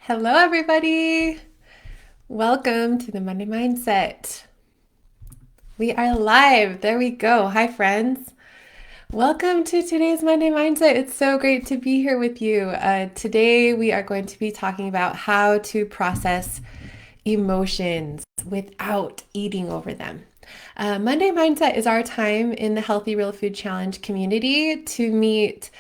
Hello, everybody. Welcome to the Monday Mindset. We are live. There we go. Hi, friends. Welcome to today's Monday Mindset. It's so great to be here with you. Today, we are going to be talking about how to process emotions without eating over them. Monday Mindset is our time in the Healthy Real Food Challenge community to meet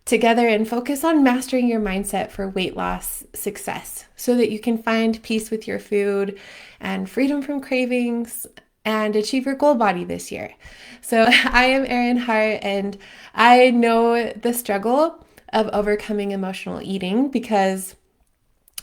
together and focus on mastering your mindset for weight loss success so that you can find peace with your food and freedom from cravings and achieve your goal body this year. So I am Erin, Hart, and I know the struggle of overcoming emotional eating because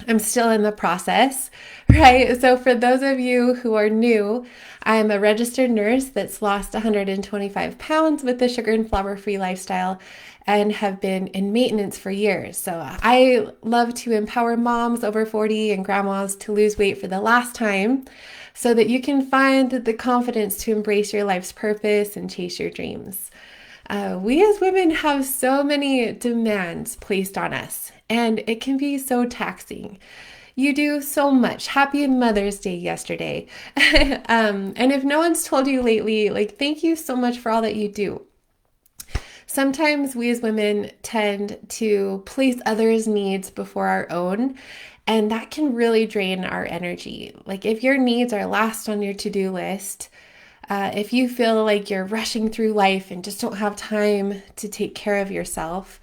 I'm still in the process, right? So, for those of you who are new, I'm a registered nurse that's lost 125 pounds with the sugar and flour free lifestyle and have been in maintenance for years. So, I love to empower moms over 40 and grandmas to lose weight for the last time so that you can find the confidence to embrace your life's purpose and chase your dreams. We as women have so many demands placed on us, and it can be so taxing. You do so much. Happy Mother's Day yesterday. And if no one's told you lately, thank you so much for all that you do. Sometimes we as women tend to place others' needs before our own, and that can really drain our energy. Like if your needs are last on your to-do list, if you feel like you're rushing through life and just don't have time to take care of yourself,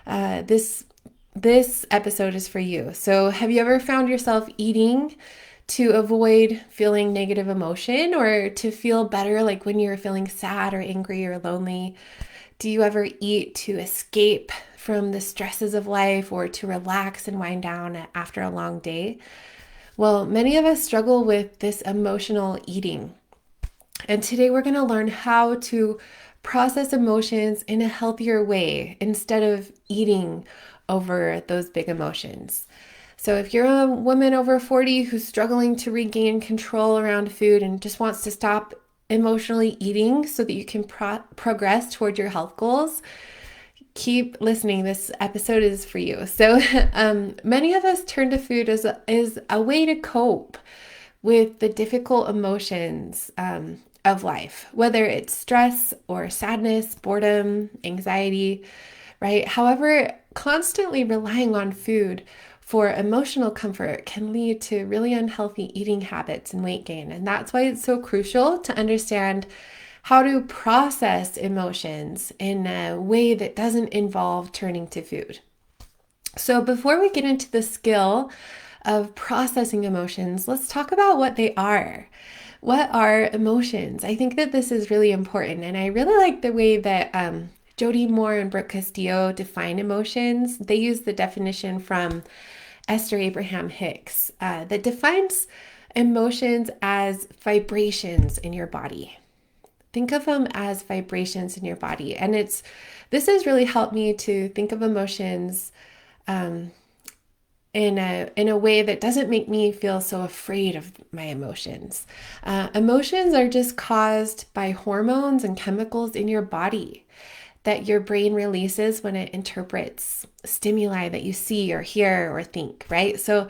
this episode is for you. So, have you ever found yourself eating to avoid feeling negative emotion or to feel better, like when you're feeling sad or angry or lonely? Do you ever eat to escape from the stresses of life or to relax and wind down after a long day? Well, many of us struggle with this emotional eating. And today we're going to learn how to process emotions in a healthier way instead of eating over those big emotions. So if you're a woman over 40 who's struggling to regain control around food and just wants to stop emotionally eating so that you can progress toward your health goals, keep listening. This episode is for you. So many of us turn to food as a way to cope with the difficult emotions of life, whether it's stress or sadness, boredom, anxiety, right? However, constantly relying on food for emotional comfort can lead to really unhealthy eating habits and weight gain. And that's why it's so crucial to understand how to process emotions in a way that doesn't involve turning to food. So before we get into the skill of processing emotions, let's talk about what they are. What are emotions? I think that this is really important, and I really like the way that Jody Moore and Brooke Castillo define emotions. They use the definition from Esther Abraham Hicks that defines emotions as vibrations in your body. Think of them as vibrations in your body, and this has really helped me to think of emotions in a way that doesn't make me feel so afraid of my emotions. Emotions are just caused by hormones and chemicals in your body that your brain releases when it interprets stimuli that you see or hear or think, right? So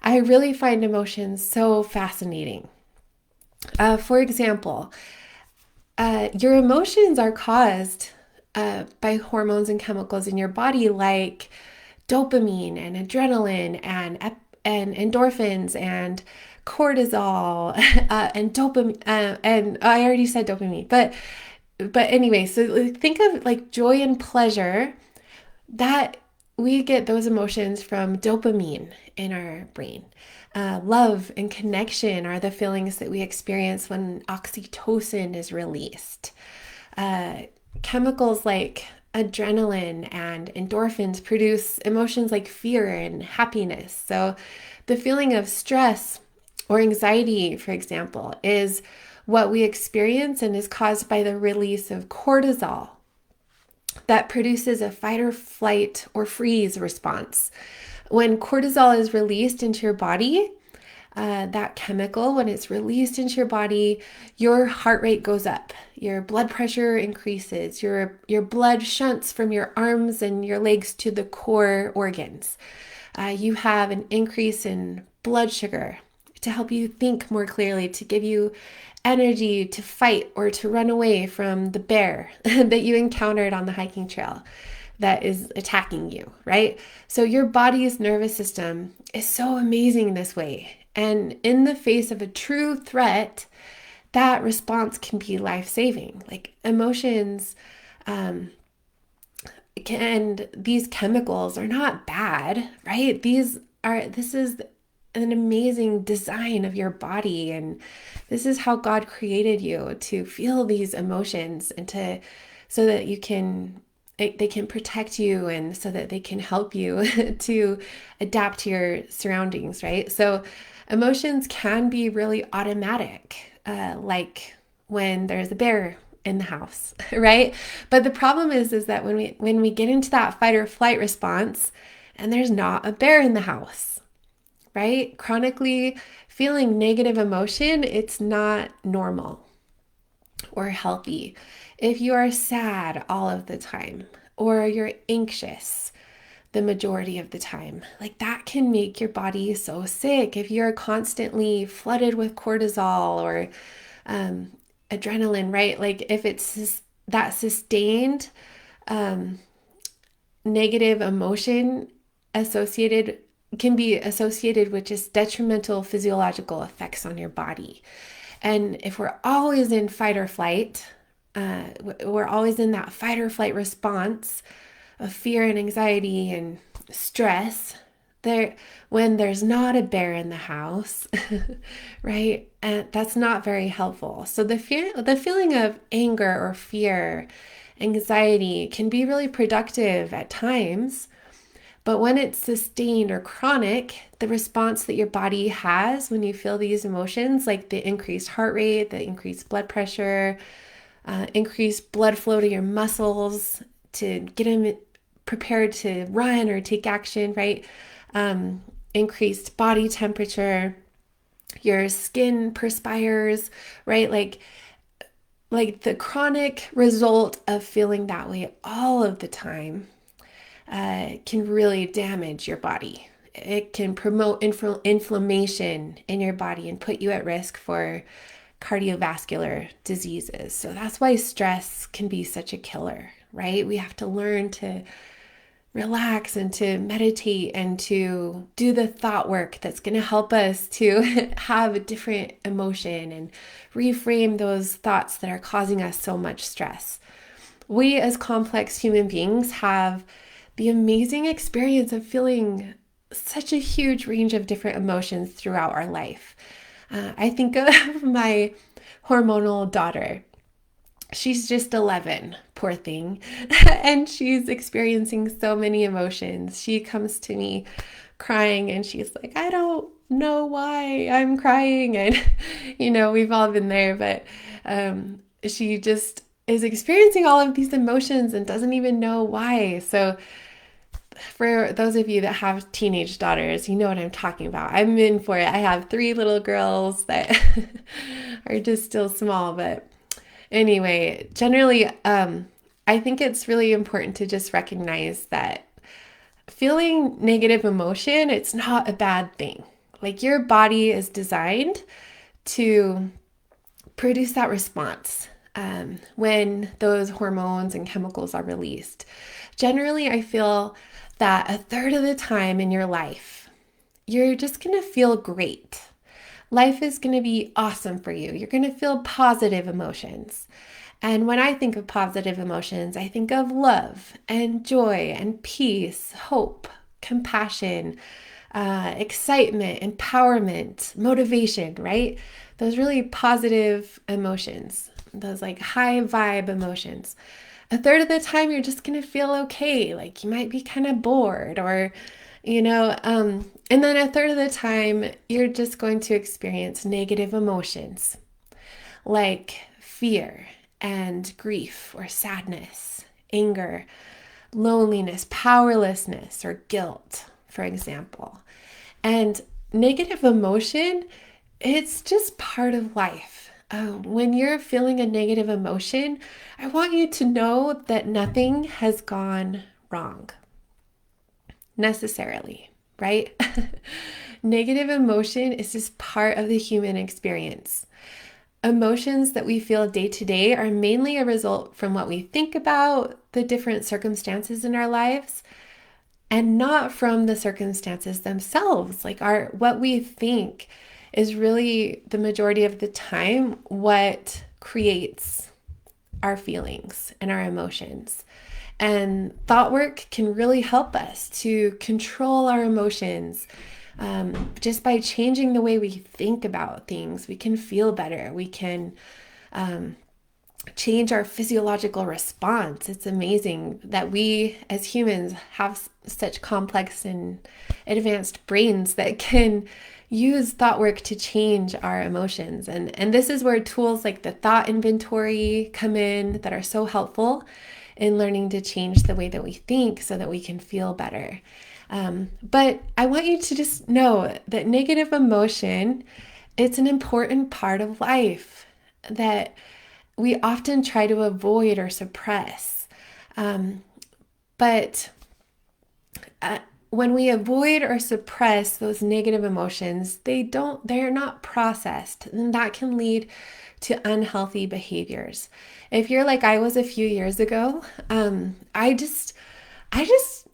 I really find emotions so fascinating. For example, your emotions are caused by hormones and chemicals in your body like dopamine and adrenaline and endorphins and cortisol and dopamine and I already said dopamine, but anyway, so think of like joy and pleasure, that we get those emotions from dopamine in our brain. Love and connection are the feelings that we experience when oxytocin is released. Chemicals like adrenaline and endorphins produce emotions like fear and happiness. So the feeling of stress or anxiety, for example, is what we experience and is caused by the release of cortisol that produces a fight or flight or freeze response. When cortisol is released into your body, that chemical, when it's released into your body, your heart rate goes up, your blood pressure increases, your blood shunts from your arms and your legs to the core organs. You have an increase in blood sugar to help you think more clearly, to give you energy to fight or to run away from the bear that you encountered on the hiking trail that is attacking you, right? So your body's nervous system is so amazing this way. And in the face of a true threat, that response can be life-saving. Like emotions and these chemicals are not bad, right? This is an amazing design of your body, and this is how God created you to feel these emotions and to so that they can protect you and so that they can help you to adapt to your surroundings, right? So emotions can be really automatic, like when there's a bear in the house, right? But the problem is that when we get into that fight or flight response and there's not a bear in the house, right? Chronically feeling negative emotion, it's not normal or healthy. If you are sad all of the time or you're anxious the majority of the time, like that can make your body so sick. If you're constantly flooded with cortisol or adrenaline, right? Like if it's that sustained negative emotion associated can be associated with just detrimental physiological effects on your body. And if we're always in fight or flight, we're always in that fight or flight response of fear and anxiety and stress, there when there's not a bear in the house, right? And that's not very helpful. So the feeling of anger or fear, anxiety can be really productive at times, but when it's sustained or chronic, the response that your body has when you feel these emotions, like the increased heart rate, the increased blood pressure, increased blood flow to your muscles to get them prepared to run or take action, right? Increased body temperature, your skin perspires, right? Like the chronic result of feeling that way all of the time can really damage your body. It can promote inflammation in your body and put you at risk for cardiovascular diseases. So that's why stress can be such a killer, right? We have to learn to relax and to meditate and to do the thought work that's going to help us to have a different emotion and reframe those thoughts that are causing us so much stress. We as complex human beings have the amazing experience of feeling such a huge range of different emotions throughout our life. I think of my hormonal daughter. She's just 11, poor thing, and she's experiencing so many emotions. She comes to me crying and she's like, I don't know why I'm crying. And, we've all been there, but she just is experiencing all of these emotions and doesn't even know why. So for those of you that have teenage daughters, you know what I'm talking about. I'm in for it. I have 3 little girls that are just still small, but anyway, generally, I think it's really important to just recognize that feeling negative emotion, it's not a bad thing. Like your body is designed to produce that response when those hormones and chemicals are released. Generally, I feel that a third of the time in your life, you're just going to feel great. Life is going to be awesome for you. You're going to feel positive emotions. And when I think of positive emotions, I think of love and joy and peace, hope, compassion, excitement, empowerment, motivation, right? Those really positive emotions, those like high vibe emotions. A third of the time, you're just going to feel okay. Like you might be kind of bored or, and then a third of the time, you're just going to experience negative emotions like fear and grief or sadness, anger, loneliness, powerlessness, or guilt, for example. And negative emotion, it's just part of life. When you're feeling a negative emotion, I want you to know that nothing has gone wrong necessarily. right? Negative emotion is just part of the human experience. Emotions that we feel day to day are mainly a result from what we think about the different circumstances in our lives and not from the circumstances themselves. Like what we think is really the majority of the time what creates our feelings and our emotions. And thought work can really help us to control our emotions. Just by changing the way we think about things, we can feel better. We can change our physiological response. It's amazing that we as humans have such complex and advanced brains that can use thought work to change our emotions. And this is where tools like the thought inventory come in that are so helpful in learning to change the way that we think so that we can feel better. But I want you to just know that negative emotion, it's an important part of life that we often try to avoid or suppress. But when we avoid or suppress those negative emotions, they're not processed, and that can lead to unhealthy behaviors. If you're like I was a few years ago, I just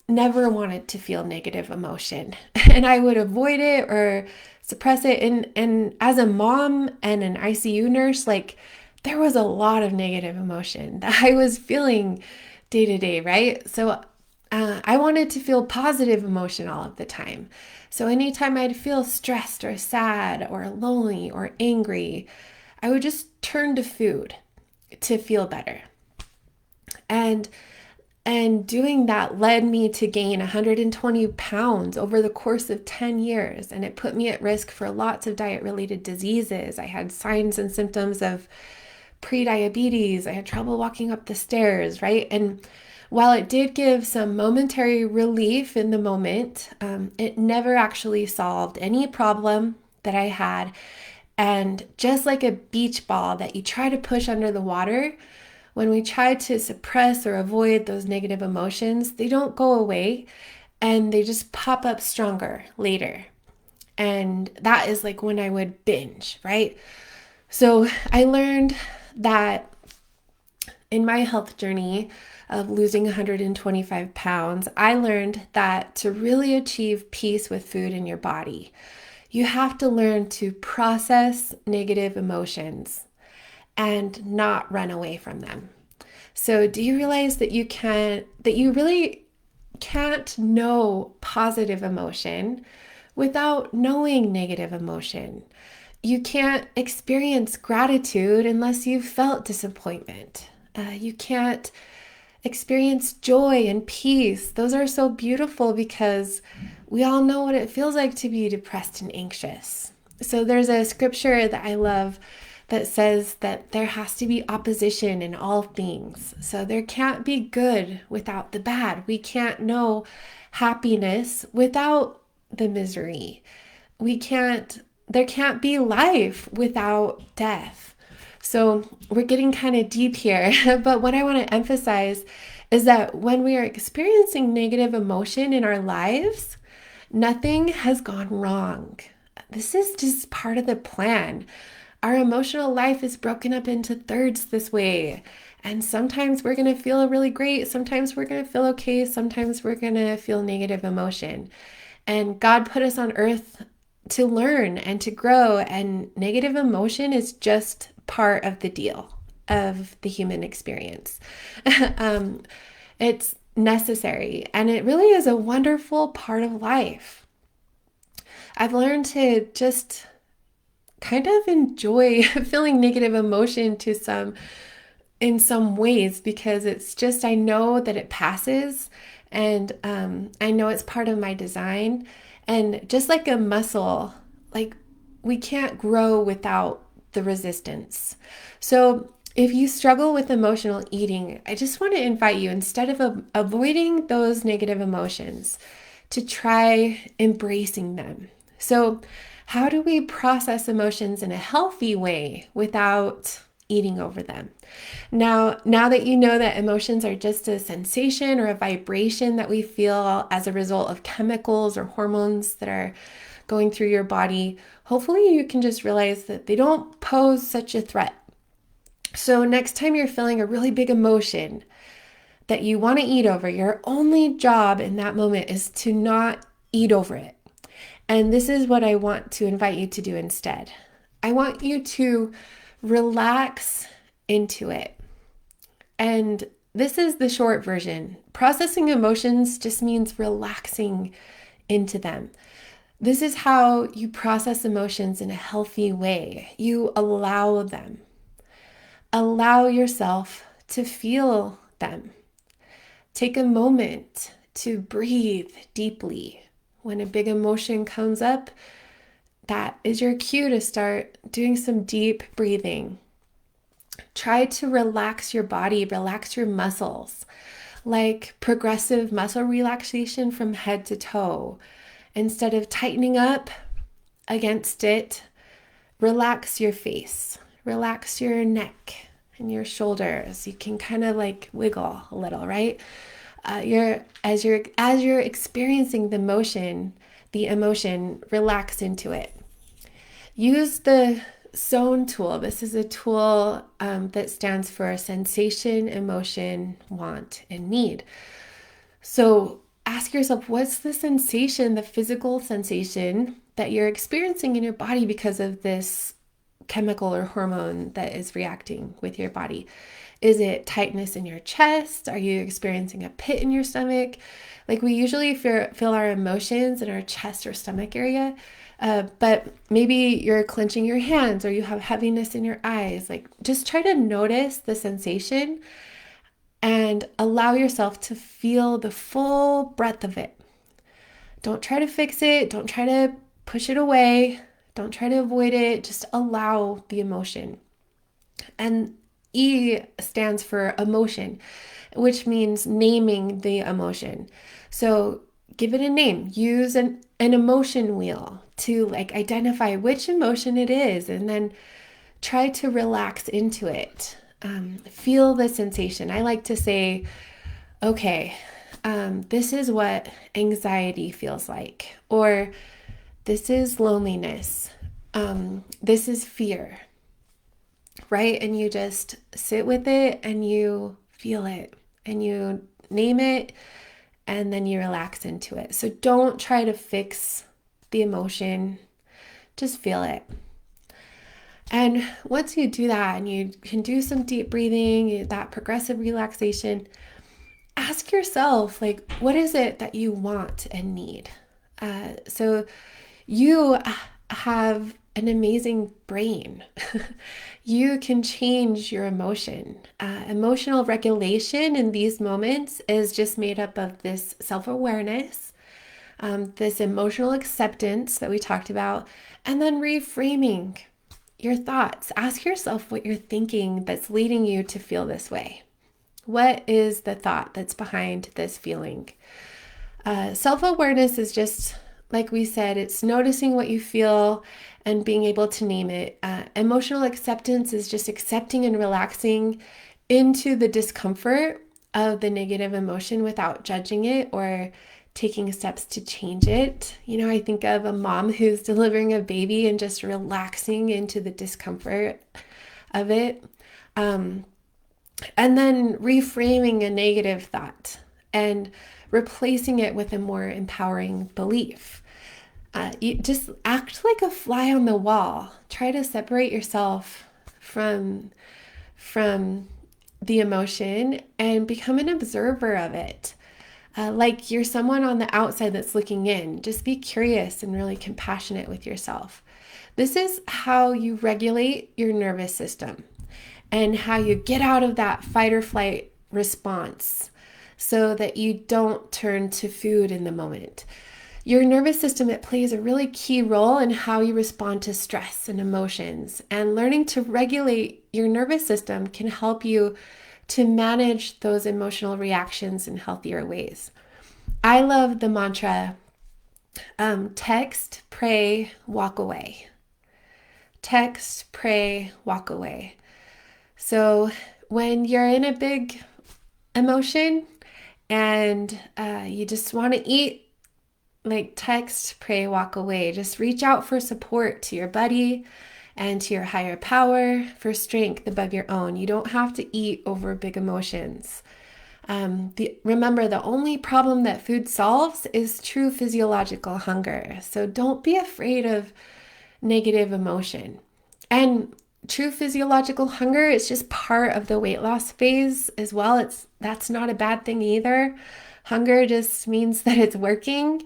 never wanted to feel negative emotion, and I would avoid it or suppress it. And as a mom and an ICU nurse, like there was a lot of negative emotion that I was feeling day to day, right? So I wanted to feel positive emotion all of the time. So anytime I'd feel stressed or sad or lonely or angry, I would just turn to food to feel better. And doing that led me to gain 120 pounds over the course of 10 years. And it put me at risk for lots of diet-related diseases. I had signs and symptoms of pre-diabetes. I had trouble walking up the stairs, right? And while it did give some momentary relief in the moment, it never actually solved any problem that I had. And just like a beach ball that you try to push under the water, when we try to suppress or avoid those negative emotions, they don't go away and they just pop up stronger later. And that is like when I would binge, right? So I learned that in my health journey of losing 125 pounds, I learned that to really achieve peace with food in your body, you have to learn to process negative emotions and not run away from them. So do you realize that you really can't know positive emotion without knowing negative emotion? You can't experience gratitude unless you've felt disappointment. You can't experience joy and peace. Those are so beautiful because we all know what it feels like to be depressed and anxious. So there's a scripture that I love that says that there has to be opposition in all things. So there can't be good without the bad. We can't know happiness without the misery. There can't be life without death. So we're getting kind of deep here, but what I want to emphasize is that when we are experiencing negative emotion in our lives, nothing has gone wrong. This is just part of the plan. Our emotional life is broken up into thirds this way. And sometimes we're going to feel really great. Sometimes we're going to feel okay. Sometimes we're going to feel negative emotion. And God put us on earth to learn and to grow. And negative emotion is just part of the deal of the human experience. It's necessary. And it really is a wonderful part of life. I've learned to just kind of enjoy feeling negative emotion in some ways, because it's just, I know that it passes, and I know it's part of my design. And just like a muscle, like we can't grow without the resistance. So if you struggle with emotional eating, I just want to invite you, instead of avoiding those negative emotions, to try embracing them. So how do we process emotions in a healthy way without eating over them. Now that you know that emotions are just a sensation or a vibration that we feel as a result of chemicals or hormones that are going through your body, hopefully you can just realize that they don't pose such a threat. So next time you're feeling a really big emotion that you want to eat over, your only job in that moment is to not eat over it. And this is what I want to invite you to do instead. I want you to relax into it. And this is the short version. Processing emotions just means relaxing into them. This is how you process emotions in a healthy way. You allow them. Allow yourself to feel them. Take a moment to breathe deeply. When a big emotion comes up, that is your cue to start doing some deep breathing. Try to relax your body, relax your muscles, like progressive muscle relaxation from head to toe. Instead of tightening up against it, relax your face, relax your neck and your shoulders. You can kind of like wiggle a little, right? As you're experiencing the emotion, relax into it. Use the SOWN tool. This is a tool that stands for sensation, emotion, want, and need. So ask yourself, what's the sensation, the physical sensation that you're experiencing in your body because of this chemical or hormone that is reacting with your body? Is it tightness in your chest? Are you experiencing a pit in your stomach? Like we usually feel our emotions in our chest or stomach area, but maybe you're clenching your hands or you have heaviness in your eyes. Like just try to notice the sensation and allow yourself to feel the full breadth of it. Don't try to fix it. Don't try to push it away. Don't try to avoid it. Just allow the emotion. And E stands for emotion, which means naming the emotion. So give it a name. Use an emotion wheel to like identify which emotion it is, and then try to relax into it. Feel the sensation. I like to say, okay, this is what anxiety feels like, or this is loneliness, this is fear, right? And you just sit with it and you feel it and you name it and then you relax into it. So don't try to fix the emotion, just feel it. And once you do that and you can do some deep breathing, that progressive relaxation, ask yourself, like, what is it that you want and need? So you have an amazing brain. You can change your emotion. Emotional regulation in these moments is just made up of this self-awareness, this emotional acceptance that we talked about, and then reframing your thoughts. Ask yourself what you're thinking that's leading you to feel this way. What is the thought that's behind this feeling? Self-awareness is just, like we said, it's noticing what you feel and being able to name it. Emotional acceptance is just accepting and relaxing into the discomfort of the negative emotion without judging it or taking steps to change it. You know, I think of a mom who's delivering a baby and just relaxing into the discomfort of it. And then reframing a negative thought and replacing it with a more empowering belief. You just act like a fly on the wall. Try to separate yourself from the emotion and become an observer of it. Like you're someone on the outside that's looking in. Just be curious and really compassionate with yourself. This is how you regulate your nervous system and how you get out of that fight or flight response so that you don't turn to food in the moment. Your nervous system, it plays a really key role in how you respond to stress and emotions. And learning to regulate your nervous system can help you to manage those emotional reactions in healthier ways. I love the mantra, text, pray, walk away. Text, pray, walk away. So when you're in a big emotion and you just want to eat, like text, pray, walk away. Just reach out for support to your buddy and to your higher power for strength above your own. You don't have to eat over big emotions. Remember, the only problem that food solves is true physiological hunger. So don't be afraid of negative emotion. And true physiological hunger is just part of the weight loss phase as well. That's not a bad thing either. Hunger just means that it's working.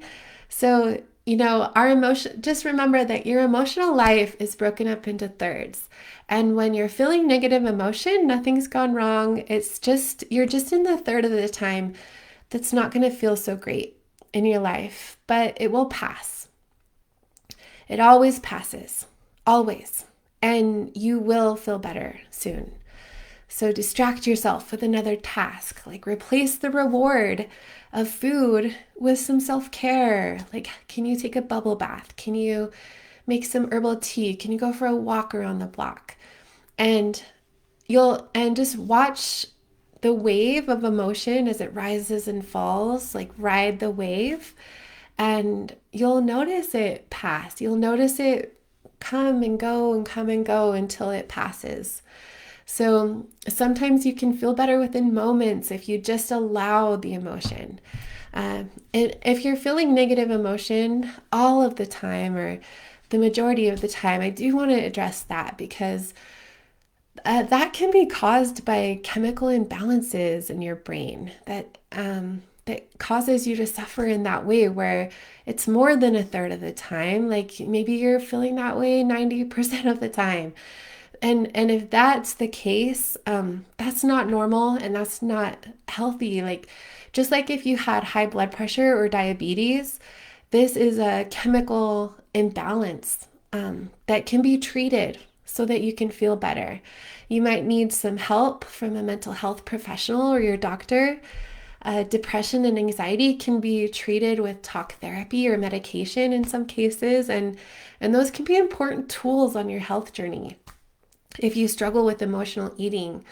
So, our emotion, just remember that your emotional life is broken up into thirds. And when you're feeling negative emotion, nothing's gone wrong. You're just in the third of the time that's not going to feel so great in your life, but it will pass. It always passes, always. And you will feel better soon. So distract yourself with another task, like replace the reward of food with some self-care. Like, can you take a bubble bath? Can you make some herbal tea? Can you go for a walk around the block? And just watch the wave of emotion as it rises and falls, like ride the wave, and you'll notice it pass. You'll notice it come and go and come and go until it passes. So sometimes you can feel better within moments if you just allow the emotion. And if you're feeling negative emotion all of the time or the majority of the time, I do want to address that because that can be caused by chemical imbalances in your brain that causes you to suffer in that way where it's more than a third of the time. Like maybe you're feeling that way 90% of the time. And if that's the case, that's not normal and that's not healthy. Like just like if you had high blood pressure or diabetes, this is a chemical imbalance that can be treated so that you can feel better. You might need some help from a mental health professional or your doctor. Depression and anxiety can be treated with talk therapy or medication in some cases, and those can be important tools on your health journey. If you struggle with emotional eating,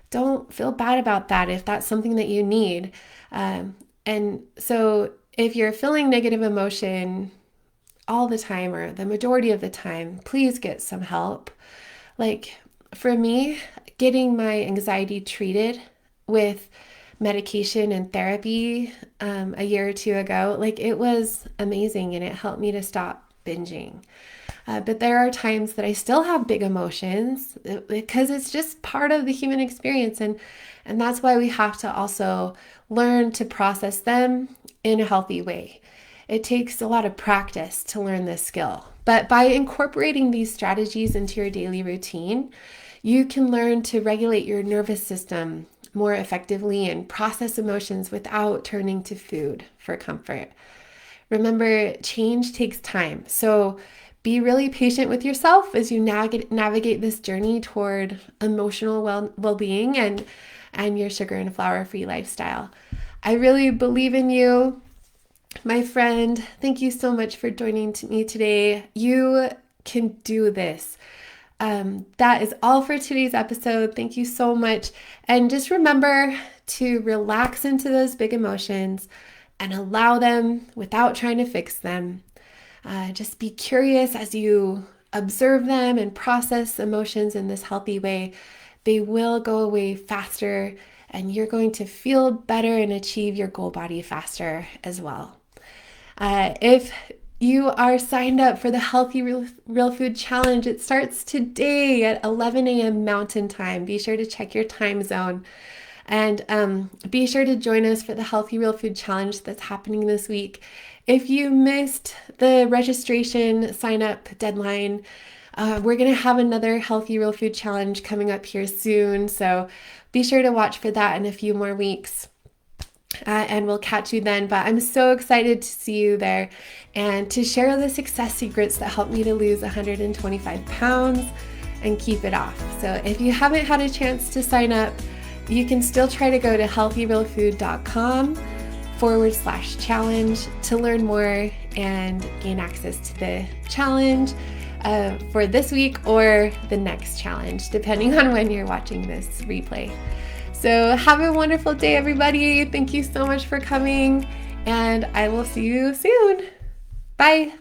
don't feel bad about that if that's something that you need. And so if you're feeling negative emotion all the time or the majority of the time, please get some help. Like for me, getting my anxiety treated with medication and therapy a year or two ago, like it was amazing and it helped me to stop binging. But there are times that I still have big emotions because it's just part of the human experience. And that's why we have to also learn to process them in a healthy way. It takes a lot of practice to learn this skill. But by incorporating these strategies into your daily routine, you can learn to regulate your nervous system more effectively and process emotions without turning to food for comfort. Remember, change takes time. So be really patient with yourself as you navigate this journey toward emotional well-being and your sugar and flour-free lifestyle. I really believe in you, my friend. Thank you so much for joining me today. You can do this. That is all for today's episode. Thank you so much. And just remember to relax into those big emotions and allow them without trying to fix them. Just be curious as you observe them and process emotions in this healthy way. They will go away faster and you're going to feel better and achieve your goal body faster as well. If you are signed up for the Healthy Real Food Challenge, it starts today at 11 a.m. Mountain Time. Be sure to check your time zone. And be sure to join us for the Healthy Real Food Challenge that's happening this week. If you missed the registration sign-up deadline, we're going to have another Healthy Real Food Challenge coming up here soon. So be sure to watch for that in a few more weeks. And we'll catch you then. But I'm so excited to see you there and to share the success secrets that helped me to lose 125 pounds and keep it off. So if you haven't had a chance to sign up, you can still try to go to healthyrealfood.com/challenge to learn more and gain access to the challenge. for this week or the next challenge, depending on when you're watching this replay. So have a wonderful day, everybody. Thank you so much for coming, and I will see you soon. Bye.